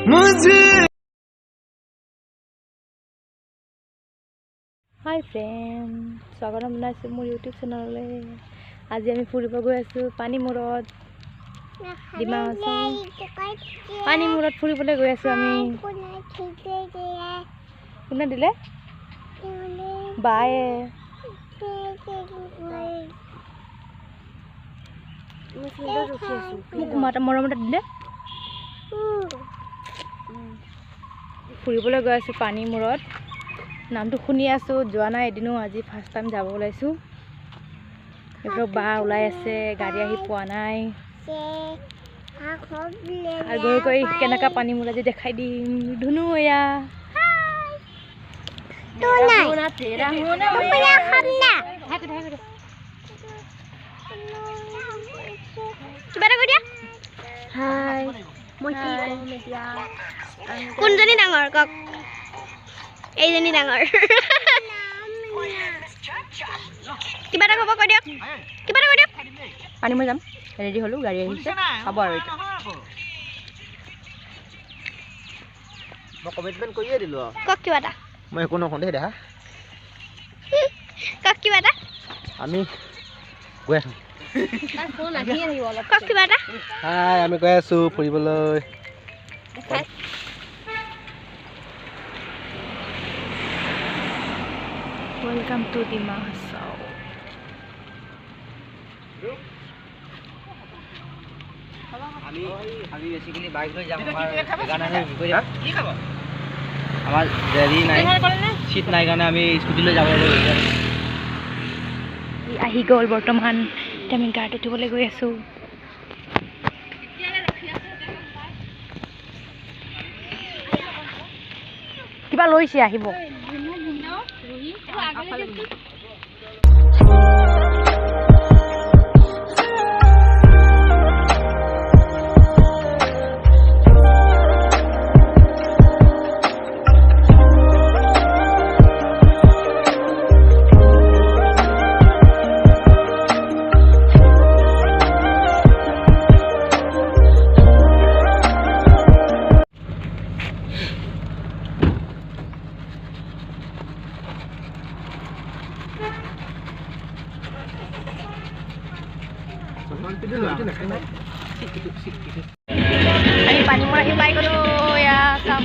Hi friend स्वागतम जनाइছো মোৰ YouTube চেনেললে। আজি আমি ফুৰিব গৈ আছো পানীমূৰত ডিমা হাছাও পানীমূৰত ফুৰিবলৈ গৈ আছো আমি। কোনে দিলে বায়ে মোক মৰমতে দিলে। ফুৰিবলৈ গৈ আছো পানীমূৰত। নামটো শুনি আছো যোৱা নাই এদিনো, আজি ফাৰ্ষ্ট টাইম যাব ওলাইছো। এফালে বা ওলাই আছে, গাড়ী আহি পোৱা নাই। আৰু গৈ গৈ কেনেকা পানীমূৰ আজি দেখাই দিম। ধুনু এয়া কোনজনী ডাঙৰ কক এইজনী ডাঙৰ কিবা এটা খবৰ কৈ দিয়ক, কিবা এটা কৈ দিয়ক। পানীমূৰ যাম, ৰেডি হলো, গাড়ী আহিছে, খাব আৰু এতিয়া। মই কমিটমেন্ট কৰিয়ে দিলো। কক কিবা এটা, মই একো নকওঁ দেই দেখা। কক কিবা এটা, আমি গৈ আছো। কক কিবা এটা। হাই, আমি গৈ আছো ফুৰিবলৈ। Welcome to Dima Hasao. আমি বেসিক্যালি বাইক লৈ যাম। আমাৰ দেৰি নাই, সিট নাই কাৰণে আমি স্কুটি লৈ যাব লাগিব। আহি গ'ল বৰ্তমান, এতিয়া আমি গাড়ীত উঠিবলৈ গৈ আছো। কিবা লৈছে আহিব। আমি পানীমূৰ আহি পাই গ'লো। এয়া চাম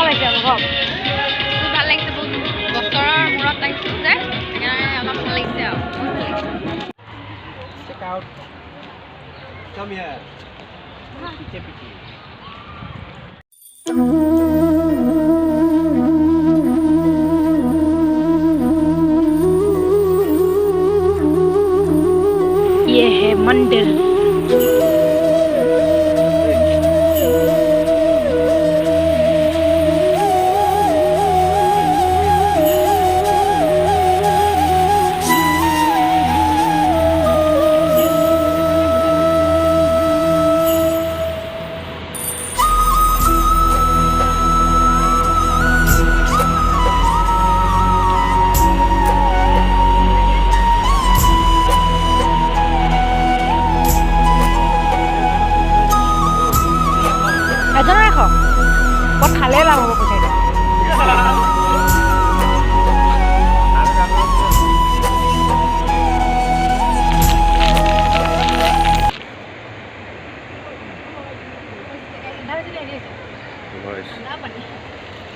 লাগিছে অলপ ভাল লাগিছে, বহুত বছৰৰ মূৰত আহিছো যে সেইকাৰণে অলপ ভাল লাগিছে আৰু। Check out. Come here. Piche piche. ये है मंदिर। এজনৰ এশ ক'ত খালে লাভ হ'ব পইচাটো।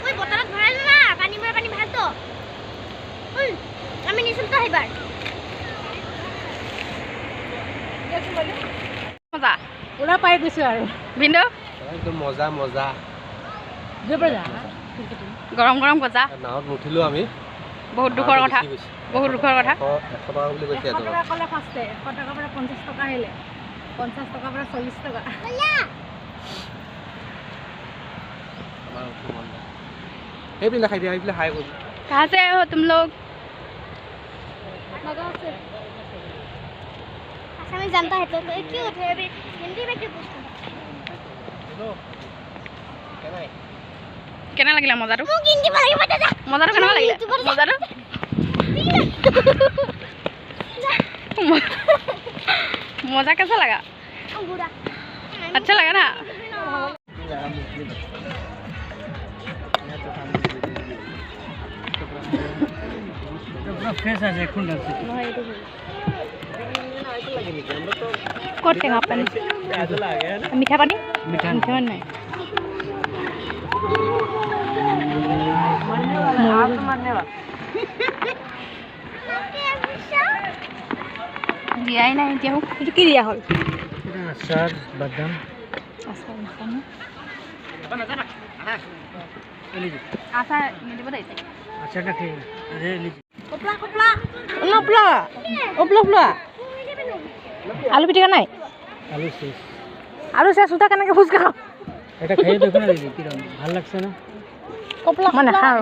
ওই বটলত ভৰাই ল না, পানীমূৰৰ পানী ভালতো। আমি নিচুলতো আহিবাৰ মজা ওলা পাই গৈছো আৰু ভিন্দো একদম মজা মজা। গৰম গৰম গজা। নাৱত নুঠিলো আমি, বহুত দুখৰ কথা, বহুত দুখৰ কথা। 100 টকা বুলি কৈছে। 100 টকা ক'লে ফাৰ্ষ্টে 100 টকাৰ পৰা 50 টকা আহিলে, 50 টকাৰ পৰা 40 টকা। সেইবিলাক খাই দিয়া, সেইবিলাক খাই গ'ল। कहाँ से आए हो तुम लोग? अच्छा मैं जानता है तो क्यों थे अभी हिंदी में क्यों पूछते কেনে লাগিলা মজাটো? মোক হিন্দি ভালকে বতা যা। মজাটো কেনে লাগিলা? মজাটো मजा कैसा लगा? अच्छा लगा ना? फ्रेश আছে এখন আছে কত টেঙা পানী মিঠা পানী মিঠা মিঠা পানী নাই দিয়াই নাই এতিয়াও এইটো কি দিয়া হ'ল আচাৰ বাদাম আচাৰ নাখানো आशा निदिब दे আচাৰটা খেয়ে আরে লিচি আলু পিটিকা নাই আলু শেষ আলু চেছ উঠা কেনেকৈ ভোজ খাওঁ এটা খেয়ে দেখো না লিচি কিরকম ভালো লাগছে না মই নাখাওঁ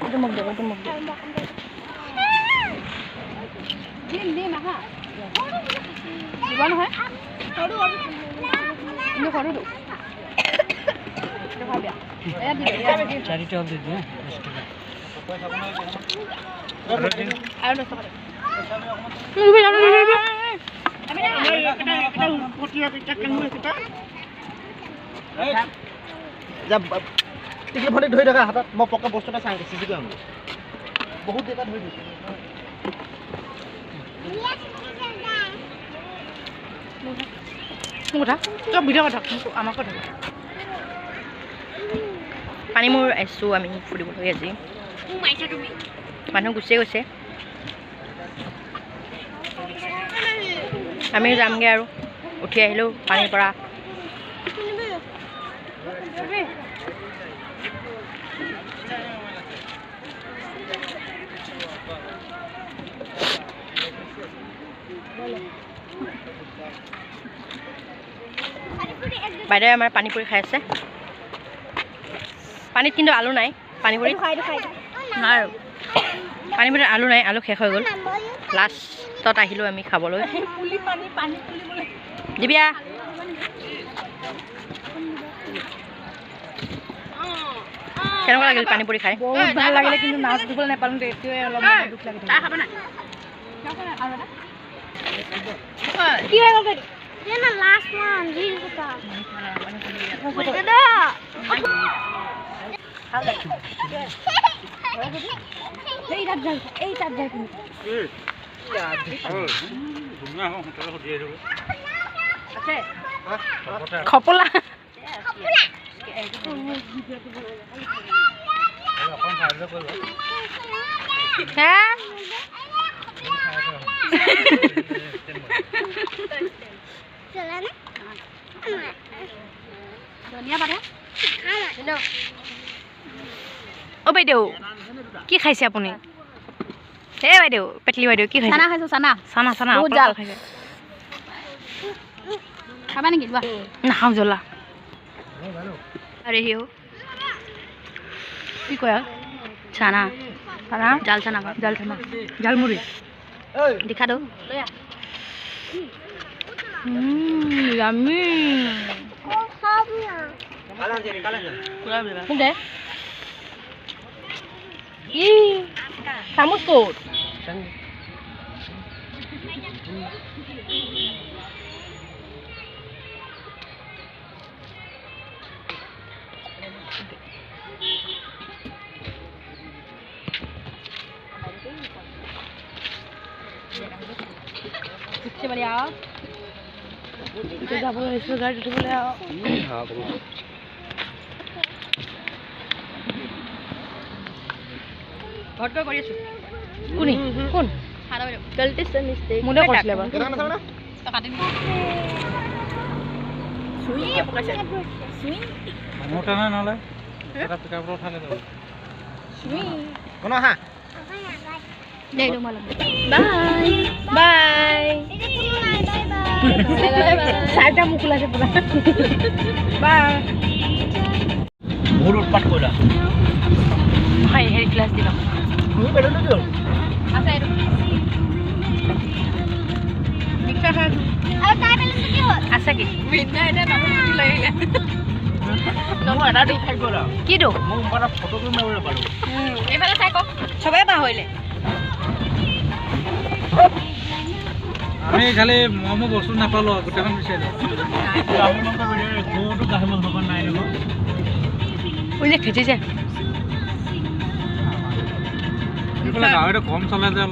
এইটো মোক দিয়ক দিব নহয় সৰুটো চাৰিটা হল দি দিয়া 10 টাকা ধৰি থকা হাতত মই পকা বস্তু এটা চাই চিচি কৰিম বহুত জেগা ধৰি দিছো কথা চব ভিডিঅ' কথা আমাৰ কথা পানী মোৰ আহিছোঁ আমি ফুৰিবলৈ আজি মানুহ গুচিয়ে গৈছে আমি যামগৈ আৰু উঠি আহিলোঁ পানীৰ পৰা বাইদেৱে আমাৰ পানীপুৰি খাই আছে পানীত কিন্তু আলু নাই পানীপুৰিত নাই পানীপুৰিত আলু নাই আলু শেষ হৈ গ'ল লাষ্টত আহিলোঁ আমি খাবলৈ দিবিয়া কেনেকুৱা লাগিল পানীপুৰি খাই বহুত ভাল লাগিলে কিন্তু নাচ দিবলৈ নাপালোঁ এইটোৱে অলপ দুখ লাগি কি হৈ গ'ল Yana last one, real kota. খপলা অ বাইদেউ কি খাইছে আপুনি এ বাইদেউ পেটলি বাইদেউ কি খাইছে চানা খাইছো চানা চানা চানা বহুত জাল খাইছে খাবা নেকি যোৱা নাখাওঁ জ্বলা আৰে হিও কি কয় চানা চানা জাল চানা জালমুড়ি দেখা দো ইয়ামি মোক দে ই চামুচ ক'ত যাবলৈ আহিছোঁ গাড়ীত উঠিবলৈ ঘৰত গৈ কৰি আছোঁ কোন কোন মোলে কৰিছিলে বাৰু বাই চাৰিটা মুখ ওলাইছে পুৰা বাই বহুত উৎপাত কৰিলা হেৰি ক্লাছ দিলক আছে এইটো মিক্সাৰ খাই আছে কি কিটো মোক ফটোটো মাৰিবলৈ পালোঁ এইফালে চাই কওক চবেই পাহৰিলে আমি খালি মম বস্তু নাপালো গোটেইখন বিচাৰিলো ঘৰতো গাহৰি মাংস নাই নহয় ওই যে খেতে যায় গাহৰিটো কম চলে যে